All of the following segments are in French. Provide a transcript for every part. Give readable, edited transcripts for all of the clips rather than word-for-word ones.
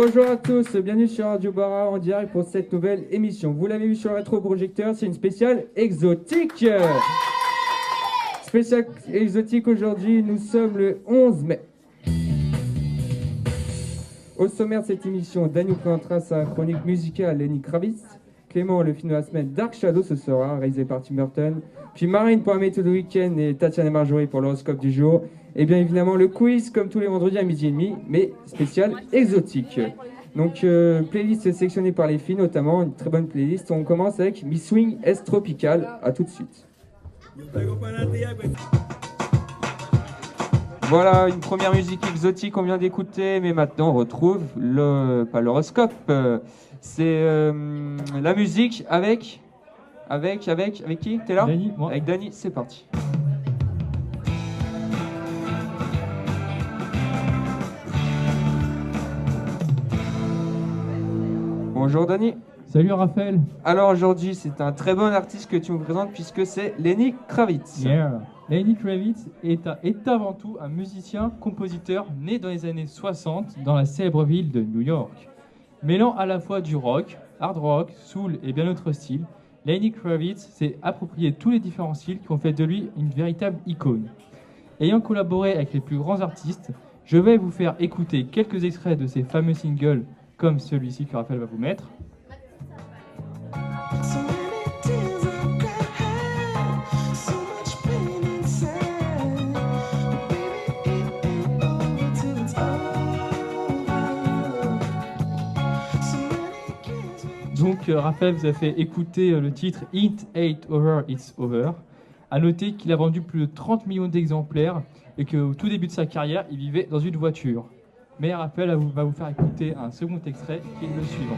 Bonjour à tous, bienvenue sur Radio Bara en direct pour cette nouvelle émission. Vous l'avez vu sur le rétroprojecteur, c'est une spéciale exotique. Spéciale exotique aujourd'hui, nous sommes le 11 mai. Au sommaire de cette émission, Dan nous présentera sa chronique musicale Lenny Kravitz. Clément, le film de la semaine Dark Shadow ce sera, réalisé par Tim Burton. Puis Marine pour la météo de week-end et Tatiana et Marjorie pour l'horoscope du jour. Et bien évidemment le quiz comme tous les vendredis à 12h30, mais spécial exotique. Donc playlist sélectionnée par les filles, notamment une très bonne playlist. On commence avec Miss Swing S Tropical. À tout de suite. Voilà une première musique exotique qu'on vient d'écouter, mais maintenant on retrouve pas l'horoscope. C'est la musique avec qui? T'es là? Dany, moi. Avec Dany, c'est parti. Bonjour Dany. Salut Raphaël. Alors aujourd'hui c'est un très bon artiste que tu me présentes puisque c'est Lenny Kravitz. Yeah. Lenny Kravitz est avant tout un musicien, compositeur né dans les années 60 dans la célèbre ville de New York. Mêlant à la fois du rock, hard rock, soul et bien d'autres styles, Lenny Kravitz s'est approprié tous les différents styles qui ont fait de lui une véritable icône. Ayant collaboré avec les plus grands artistes, je vais vous faire écouter quelques extraits de ses fameux singles comme celui-ci que Raphaël va vous mettre. Donc Raphaël vous a fait écouter le titre It Ain't Over, It's Over. A noter qu'il a vendu plus de 30 millions d'exemplaires et qu'au tout début de sa carrière, il vivait dans une voiture. Mais Raphaël va vous faire écouter un second extrait qui est le suivant.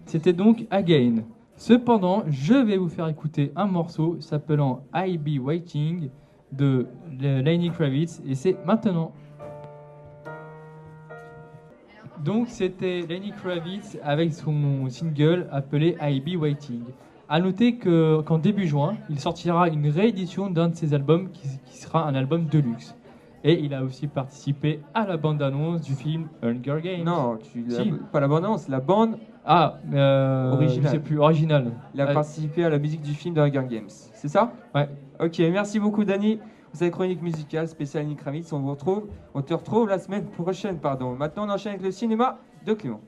C'était donc Again. Cependant, je vais vous faire écouter un morceau s'appelant I'll Be Waiting de Lenny Kravitz et c'est maintenant. Donc c'était Lenny Kravitz avec son single appelé I'll Be Waiting. A noter qu'en début juin, il sortira une réédition d'un de ses albums qui sera un album de luxe. Et il a aussi participé à la bande-annonce du film Hunger Games. Non, pas la bande-annonce, la bande. Original. Je sais plus, original. Il a participé à la musique du film de Hunger Games, c'est ça? Ouais. Ok, merci beaucoup Dany. Vous avez chronique musicale spéciale Lenny Kravitz. On te retrouve la semaine prochaine, pardon. Maintenant on enchaîne avec le cinéma de Clément.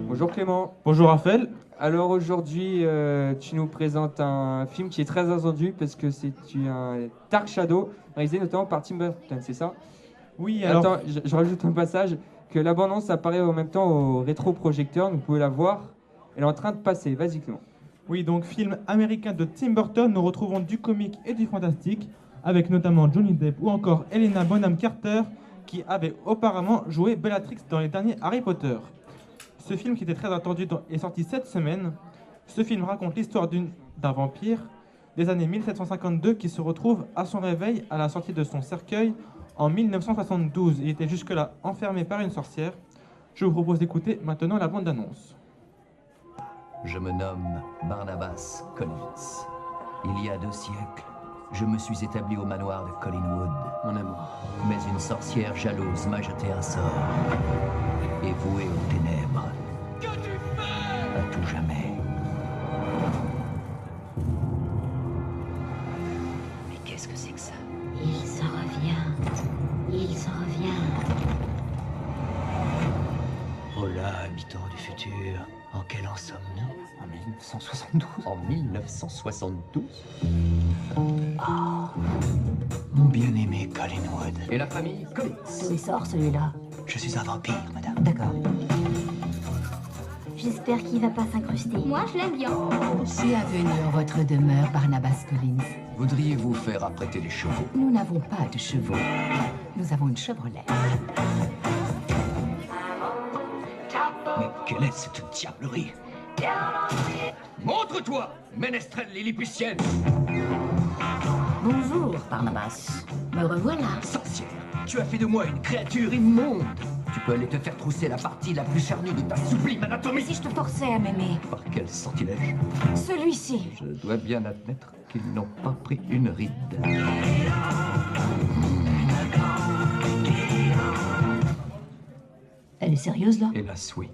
Bonjour Clément. Bonjour Raphaël. Alors aujourd'hui, tu nous présentes un film qui est très attendu parce que c'est un Dark Shadow, réalisé notamment par Tim Burton, c'est ça? Oui, alors... Attends, je rajoute un passage, que la bande-annonce apparaît en même temps au rétroprojecteur, vous pouvez la voir, elle est en train de passer, vas-y Clément. Oui, donc film américain de Tim Burton, nous retrouvons du comique et du fantastique, avec notamment Johnny Depp ou encore Helena Bonham Carter, qui avait auparavant joué Bellatrix dans les derniers Harry Potter. Ce film, qui était très attendu, est sorti cette semaine. Ce film raconte l'histoire d'un vampire des années 1752 qui se retrouve à son réveil à la sortie de son cercueil en 1972. Il était jusque-là enfermé par une sorcière. Je vous propose d'écouter maintenant la bande-annonce. Je me nomme Barnabas Collins. Il y a 2 siècles, je me suis établi au manoir de Collinwood, mon amour. Mais une sorcière jalouse m'a jeté un sort et voué aux ténèbres. Que tu fais ? À tout jamais. Mais qu'est-ce que c'est que ça ? Il s'en revient. Il s'en revient. Oh là, habitants du futur, en quel an sommes-nous ? En 1972. En 1972 ? Oh, mon bien-aimé Collinwood. Et la famille Collins. D'où il sort celui-là ? Je suis un vampire, madame. D'accord. J'espère qu'il va pas s'incruster. Moi, je l'aime bien. Bienvenue en votre demeure, Barnabas Collins. Voudriez-vous faire apprêter les chevaux ? Nous n'avons pas de chevaux. Nous avons une Chevrolet. Mais quelle est cette diablerie ? Montre-toi, ménestrel lilliputienne ! Barnabas. Me revoilà. Sorcière, tu as fait de moi une créature immonde. Tu peux aller te faire trousser la partie la plus charnue de ta sublime Mais anatomie. si je te forçais à m'aimer? Par quel sortilège? Celui-ci. Je dois bien admettre qu'ils n'ont pas pris une ride. Elle est sérieuse, là? Hélas, oui.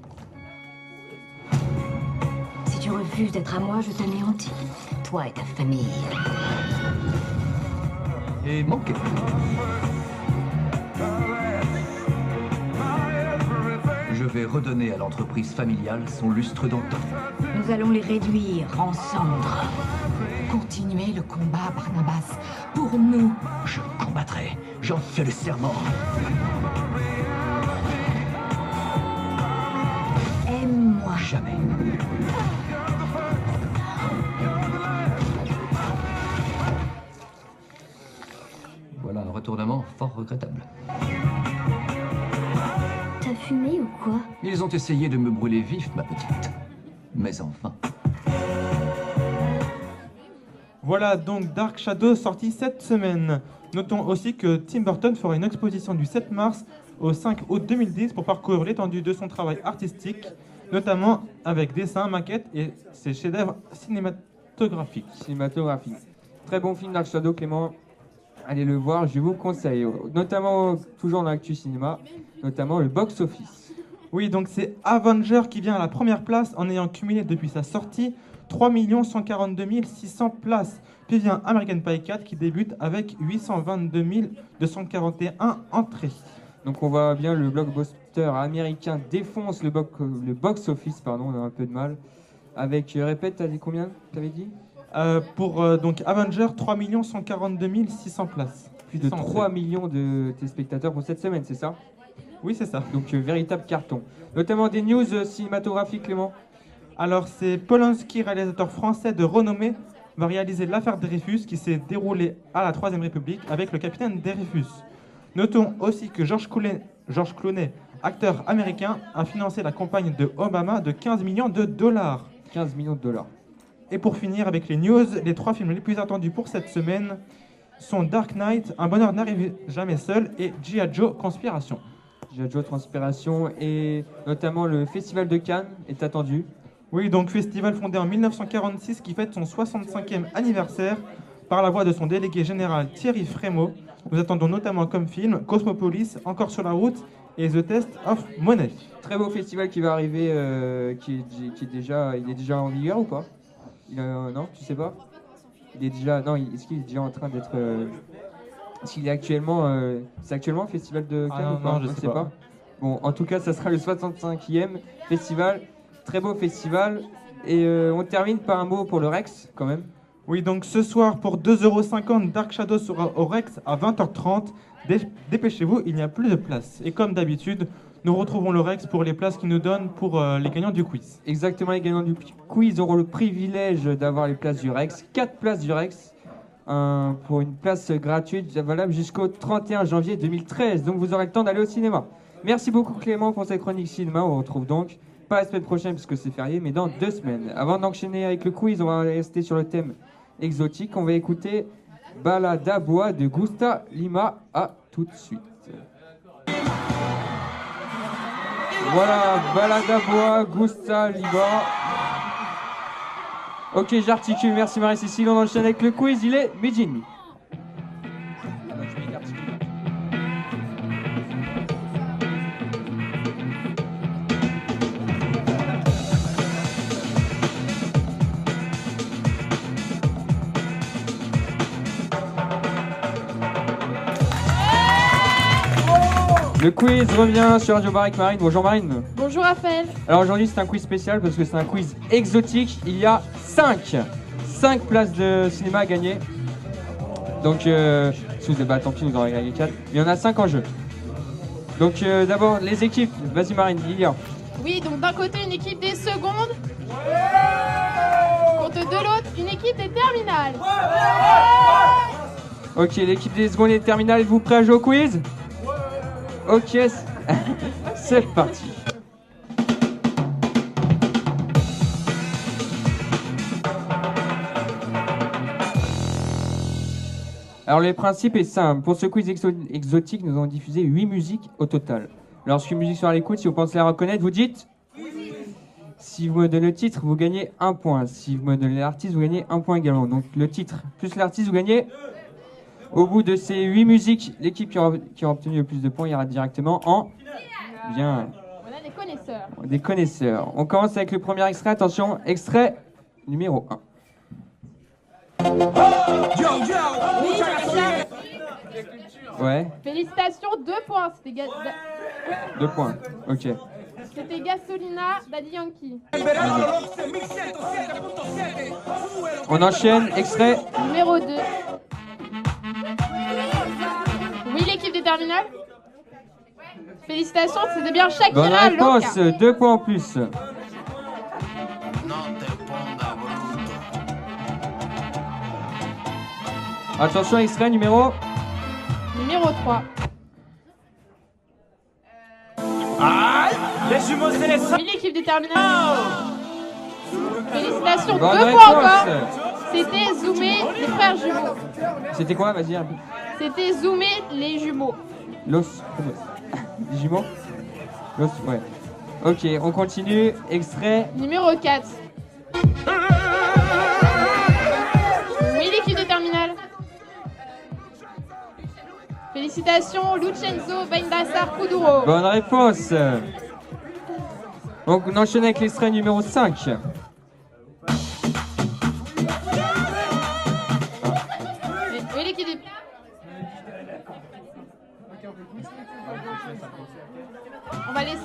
Si tu refuses d'être à moi, je t'anéantis. Toi et ta famille. Et manqué. Je vais redonner à l'entreprise familiale son lustre d'antan. Nous allons les réduire en cendres. Continuez le combat, Barnabas. Pour nous. Je combattrai. J'en fais le serment. Aime-moi. Jamais. Voilà un retournement fort regrettable. T'as fumé ou quoi? Ils ont essayé de me brûler vif, ma petite. Mais enfin. Voilà donc Dark Shadow sorti cette semaine. Notons aussi que Tim Burton fera une exposition du 7 mars au 5 août 2010 pour parcourir l'étendue de son travail artistique, notamment avec dessins, maquettes et ses chefs-d'œuvre cinématographiques. Cinématographique. Très bon film Dark Shadow, Clément. Allez le voir, je vous conseille. Notamment, toujours dans l'actu cinéma, notamment le box-office. Oui, donc c'est Avenger qui vient à la première place en ayant cumulé depuis sa sortie 3 142 600 places. Puis vient American Pie 4 qui débute avec 822 241 entrées. Donc on voit bien le blockbuster américain défonce le box-office, pardon, on a un peu de mal. Avec, répète, t'as dit combien? T'avais dit Donc Avenger, 3 142 600 places. plus de 3 millions de téléspectateurs pour cette semaine, c'est ça? Oui, c'est ça. Donc véritable carton. Notamment des news cinématographiques, Clément. Alors c'est Polanski, réalisateur français de renommée, va réaliser l'affaire Dreyfus qui s'est déroulée à la Troisième République avec le capitaine Dreyfus. Notons aussi que George Clooney, acteur américain, a financé la campagne de Obama de 15 millions de dollars. 15 millions de dollars. Et pour finir avec les news, les 3 films les plus attendus pour cette semaine sont Dark Knight, Un bonheur n'arrive jamais seul et G.I. Joe, Conspiration. G.I. Joe Transpiration et notamment le Festival de Cannes est attendu. Oui, donc festival fondé en 1946 qui fête son 65e anniversaire par la voix de son délégué général Thierry Frémaux. Nous attendons notamment comme film Cosmopolis, Encore sur la route et The Test of Money. Très beau festival qui va arriver, il est déjà en vigueur ou pas? Non, tu sais pas? Il est déjà, non, est-ce qu'il est déjà en train d'être, est-ce qu'il est actuellement, c'est actuellement le festival de Cannes non, ou pas? non, je sais pas. Bon, en tout cas, ça sera le 65e festival, très beau festival, et on termine par un mot pour le Rex quand même. Oui, donc ce soir pour 2,50 €, Dark Shadow sera au Rex à 20h30. Dépêchez-vous, il n'y a plus de place. Et comme d'habitude, nous retrouvons le Rex pour les places qu'ils nous donnent pour les gagnants du quiz. Exactement, les gagnants du quiz auront le privilège d'avoir les places du Rex, 4 places du Rex, pour une place gratuite valable jusqu'au 31 janvier 2013. Donc vous aurez le temps d'aller au cinéma. Merci beaucoup Clément pour cette chronique cinéma. On retrouve donc, pas la semaine prochaine parce que c'est férié, mais dans 2 semaines. Avant d'enchaîner avec le quiz, on va rester sur le thème exotique. On va écouter Balada Bois de Gusta Lima. À tout de suite. Voilà, Balada Bois, Gusta Lima. Ok, j'articule, merci Marie-Cécile. On enchaîne avec le quiz, il est midi et demi. Le quiz revient sur Radio Bar avec Marine. Bonjour Marine. Bonjour Raphaël. Alors aujourd'hui c'est un quiz spécial parce que c'est un quiz exotique. Il y a 5 places de cinéma à gagner. Donc si vous êtes tant pis, vous en avez gagné 4. Il y en a 5 en jeu. Donc d'abord les équipes. Vas-y Marine, Lilia. Oui, donc d'un côté une équipe des secondes. Contre de l'autre une équipe des terminales. Ok, l'équipe des secondes et des terminales, êtes-vous prêts à jouer au quiz? Ok, c'est parti. Alors, le principe est simple. Pour ce quiz exotique, nous avons diffusé 8 musiques au total. Lorsqu'une musique sera à l'écoute, si vous pensez la reconnaître, vous dites. Si vous me donnez le titre, vous gagnez 1 point. Si vous me donnez l'artiste, vous gagnez 1 point également. Donc, le titre plus l'artiste, vous gagnez. Au bout de ces 8 musiques, l'équipe qui aura obtenu le plus de points ira directement en. Bien. On a des connaisseurs. Des connaisseurs. On commence avec le premier extrait. Attention, extrait numéro 1. Ouais, Félicitations, 2 points. C'était 2 points. Ok. C'était Gasolina, Daddy Yankee. On enchaîne, extrait. Numéro 2. Oui, l'équipe des terminales. Félicitations, c'était bien Bonne Shakira, réponse, Loca. 2 points en plus. Attention, extrait numéro. Numéro 3. Les jumeaux célestes. Oui, l'équipe des terminales. Félicitations, 2 Bonne points réponse. encore. C'était Zoomé, les frères jumeaux. C'était quoi, vas-y, un peu. C'était Zoomé, les jumeaux. Los. Les jumeaux. Los, ouais. Ok, on continue. Extrait. Numéro 4. Oui, l'équipe des terminales. Félicitations, Lucenzo, Baindassar, Kuduro. Bonne réponse. Donc on enchaîne avec l'extrait numéro 5. Oui, l'équipe des... On va laisser...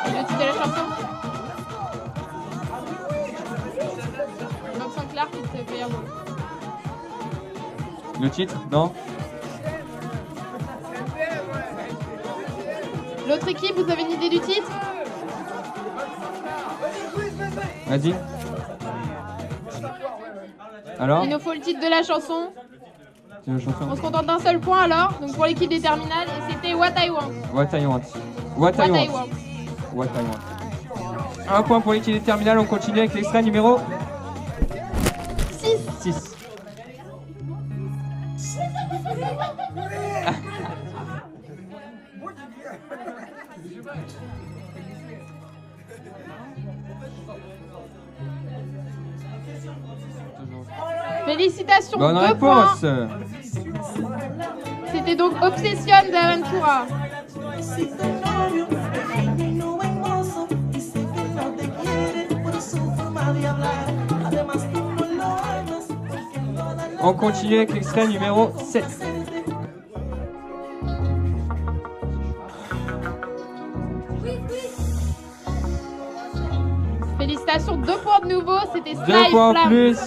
Le titre de la chanson. Bob Sinclair qui te fait un mot. Le titre, non? L'autre équipe, vous avez une idée du titre? Vas-y. Alors? Il nous faut le titre de la chanson. C'est la chanson. On se contente d'un seul point alors, donc pour l'équipe des terminales, et c'était What I Want. What I want. What I What I want. Want. What I want. Un point pour l'équipe des terminales. On continue avec l'extrait numéro 6. Félicitations, Bonne 2 réponse. points. C'était donc Obsession d'Aventura. On continue avec l'extrait numéro 7. Félicitations, 2 points de nouveau, c'était 2 Sly points en Flamme. plus.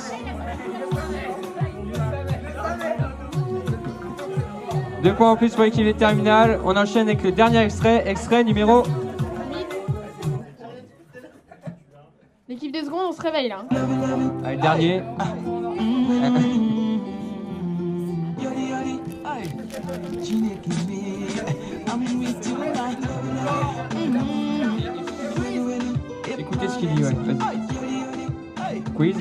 Deux points en plus pour l'équipe des terminales. On enchaîne avec le dernier extrait. Extrait numéro... L'équipe des secondes, on se réveille là. Allez, le dernier. Écoutez ce qu'il dit, ouais. Vas-y. Quiz.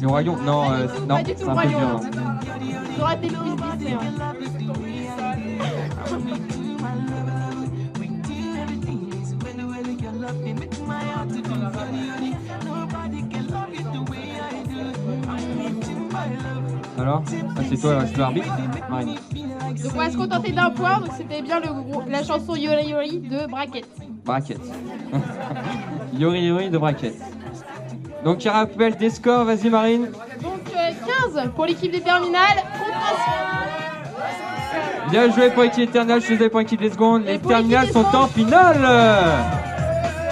Le Roi Lion. Non, non, Pas du c'est tout un Roi peu Lion. dur. J'aurais été le quiz Disney. Hein. Alors, c'est toi, c'est l'arbitre, Marine. Donc on va se contenter d'un point, donc c'était bien la chanson Yori Yori de Bracket. Bracket. Yori Yori de Bracket. Donc il rappelle des scores, vas-y Marine. Donc 15 pour l'équipe des terminales contre Bien joué pour l'équipe terminale, je faisais pour l'équipe des secondes. Les pour terminales l'équipe des sont en finale.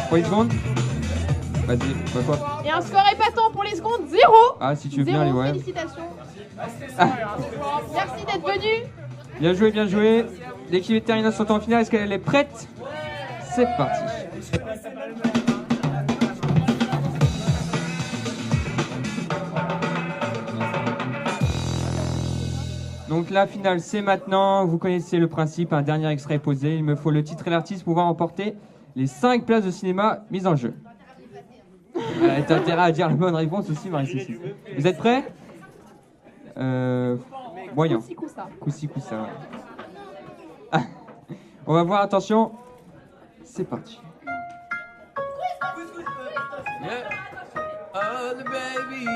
Pour les secondes. Vas-y, quoi et un score épatant pour les secondes, 0. Ah, si tu veux bien, allez, ouais. Félicitations. Merci d'être venu. Bien joué, bien joué. L'équipe des terminales sont en finale, est-ce qu'elle est prête? C'est parti. Donc la finale, c'est maintenant. Vous connaissez le principe, un dernier extrait posé. Il me faut le titre et l'artiste pour pouvoir emporter les 5 places de cinéma mises en jeu. T'as intérêt à dire la bonne réponse aussi, Marie-Cécile. Vous êtes prêts Moyen. Coussi, coussa. Coussi, coussa, ouais. Ah. On va voir, attention. C'est parti. Oh, the baby,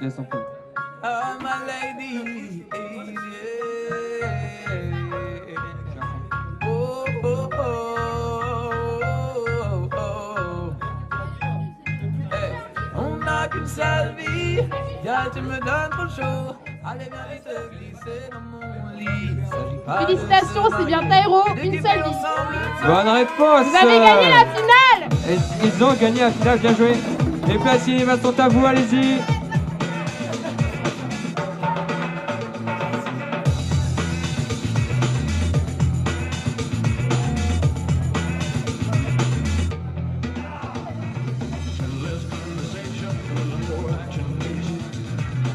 Laisse un peu. oh, my lady, yeah. Oh, oh, oh, oh, oh. Hey, on n'a qu'une seule vie, y'a tu me donnes trop chaud. Allez, viens vite te glisser dans mon lit. S'agit pas de Félicitations, se c'est bien marier, Taïro, de une kiffer seule vie. ensemble. Bonne réponse. Vous avez gagné la finale. Et ils ont gagné la finale, bien joué. Les places cinéma sont à vous, allez-y.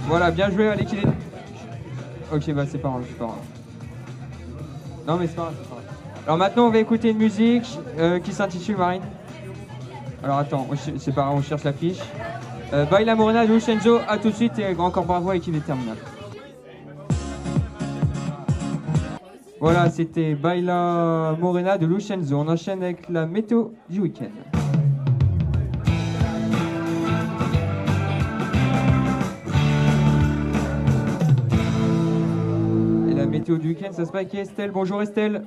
Voilà, bien joué, allez, qu'il est... Ok, bah c'est pas grave, c'est pas grave. Non mais c'est pas grave, c'est pas grave. Alors maintenant on va écouter une musique qui s'intitule Marine. Alors attends, c'est pas grave, on cherche l'affiche. Baila Morena de Lucenzo, à tout de suite et encore bravo à l'équipe des terminales. Voilà, c'était Baila Morena de Lucenzo. On enchaîne avec la météo du week-end. Météo du week-end, ça se passe avec Estelle. Bonjour Estelle.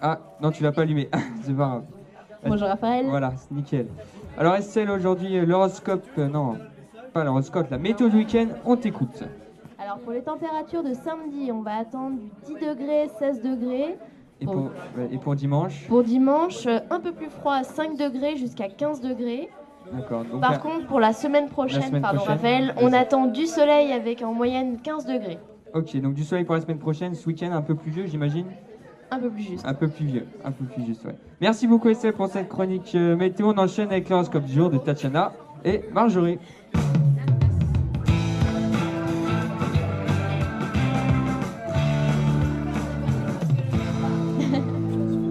Ah, non, tu l'as pas allumé. C'est pas grave. Bonjour Raphaël. Voilà, c'est nickel. Alors Estelle, aujourd'hui, l'horoscope, non, pas l'horoscope, la météo du week-end, on t'écoute. Alors pour les températures de samedi, on va attendre du 10 degrés, 16 degrés. Et pour dimanche? Pour dimanche, un peu plus froid, 5 degrés jusqu'à 15 degrés. D'accord. Donc Par contre, pour la semaine prochaine, Raphaël, on attend du soleil avec en moyenne 15 degrés. Ok, donc du soleil pour la semaine prochaine, ce week-end un peu plus vieux, j'imagine? Un peu plus juste. Un peu plus vieux, un peu plus juste, ouais. Merci beaucoup Estelle pour cette chronique météo. On enchaîne avec l'horoscope du jour de Tatiana et Marjorie.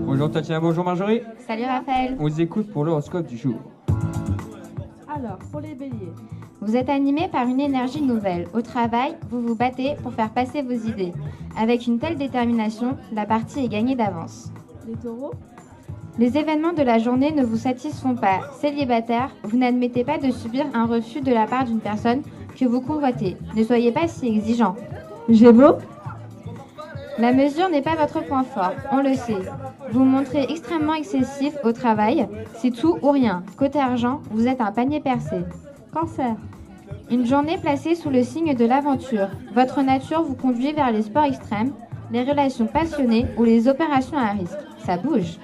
Bonjour Tatiana, bonjour Marjorie. Salut Raphaël. On vous écoute pour l'horoscope du jour. Alors, pour les béliers. Vous êtes animé par une énergie nouvelle. Au travail, vous vous battez pour faire passer vos idées. Avec une telle détermination, la partie est gagnée d'avance. Les taureaux. Les événements de la journée ne vous satisfont pas. Célibataire, vous n'admettez pas de subir un refus de la part d'une personne que vous convoitez. Ne soyez pas si exigeant. Gémeaux. La mesure n'est pas votre point fort, on le sait. Vous vous montrez extrêmement excessif au travail, c'est tout ou rien. Côté argent, vous êtes un panier percé. Cancer. Une journée placée sous le signe de l'aventure. Votre nature vous conduit vers les sports extrêmes, les relations passionnées ou les opérations à risque. Ça bouge.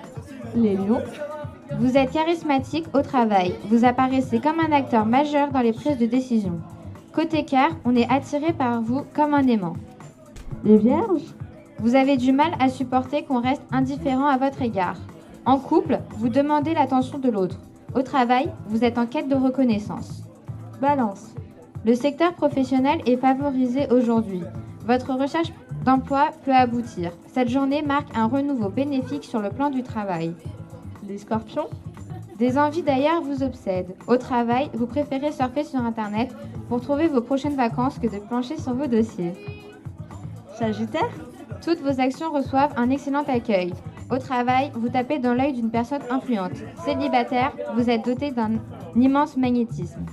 Les lions. Vous êtes charismatique au travail. Vous apparaissez comme un acteur majeur dans les prises de décision. Côté cœur, on est attiré par vous comme un aimant. Les vierges. Vous avez du mal à supporter qu'on reste indifférent à votre égard. En couple, vous demandez l'attention de l'autre. Au travail, vous êtes en quête de reconnaissance. Balance. Le secteur professionnel est favorisé aujourd'hui. Votre recherche d'emploi peut aboutir. Cette journée marque un renouveau bénéfique sur le plan du travail. Les scorpions. Des envies d'ailleurs vous obsèdent. Au travail, vous préférez surfer sur Internet pour trouver vos prochaines vacances que de plancher sur vos dossiers. Sagittaire. Toutes vos actions reçoivent un excellent accueil. Au travail, vous tapez dans l'œil d'une personne influente. Célibataire, vous êtes doté d'un immense magnétisme.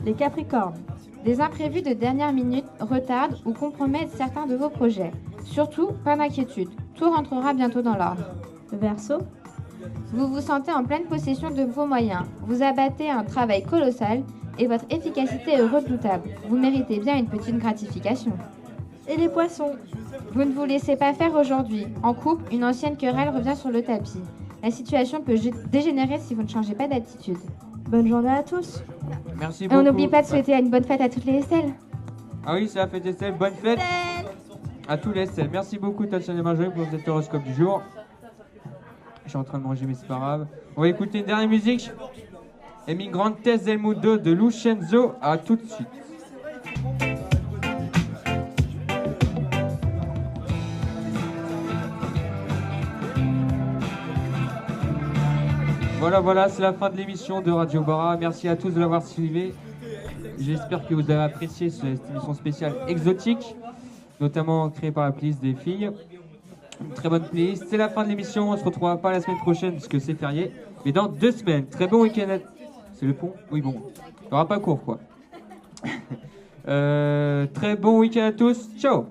Les capricornes. Des imprévus de dernière minute retardent ou compromettent certains de vos projets. Surtout, pas d'inquiétude. Tout rentrera bientôt dans l'ordre. Verseau. Vous vous sentez en pleine possession de vos moyens. Vous abattez un travail colossal et votre efficacité est redoutable. Vous méritez bien une petite gratification. Et les poissons. Vous ne vous laissez pas faire aujourd'hui. En couple, une ancienne querelle revient sur le tapis. La situation peut dégénérer si vous ne changez pas d'attitude. Bonne journée à tous. Merci Et beaucoup. on n'oublie pas de souhaiter une bonne fête à toutes les Estelles. Ah oui, c'est la fête Estelle. Bonne fête à tous les Estelle. Merci beaucoup Tatiana et Marjorie pour cet horoscope du jour. Je suis en train de manger mais c'est pas grave. On va écouter une dernière musique. Emigrante del Mundo de Lucenzo. À tout de suite. Voilà, c'est la fin de l'émission de Radio Bara. Merci à tous de l'avoir suivi. J'espère que vous avez apprécié cette émission spéciale exotique, notamment créée par la playlist des filles. Une très bonne playlist. C'est la fin de l'émission. On se retrouvera pas la semaine prochaine puisque c'est férié, mais dans 2 semaines. Très bon week-end. C'est le pont? Oui, bon. Il n'y aura pas cours, quoi. Très bon week-end à tous. Ciao.